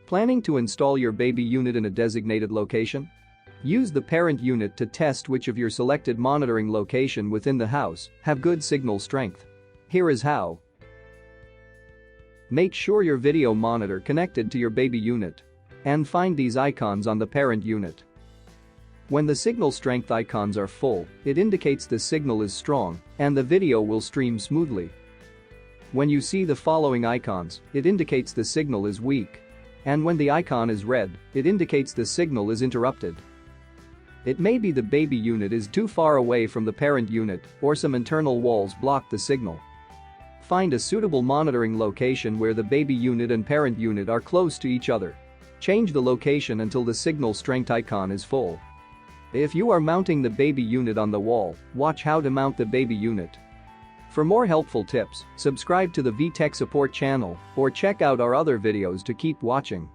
Planning to install your baby unit in a designated location? Use the parent unit to test which of your selected monitoring location within the house have good signal strength. Here is how. Make sure your video monitor connected to your baby unit. And find these icons on the parent unit. When the signal strength icons are full, it indicates the signal is strong and the video will stream smoothly. When you see the following icons, it indicates the signal is weak. And when the icon is red, it indicates the signal is interrupted. It may be the baby unit is too far away from the parent unit or some internal walls block the signal. Find a suitable monitoring location where the baby unit and parent unit are close to each other. Change the location until the signal strength icon is full. If you are mounting the baby unit on the wall, watch how to mount the baby unit. For more helpful tips, subscribe to the VTech support channel or check out our other videos to keep watching.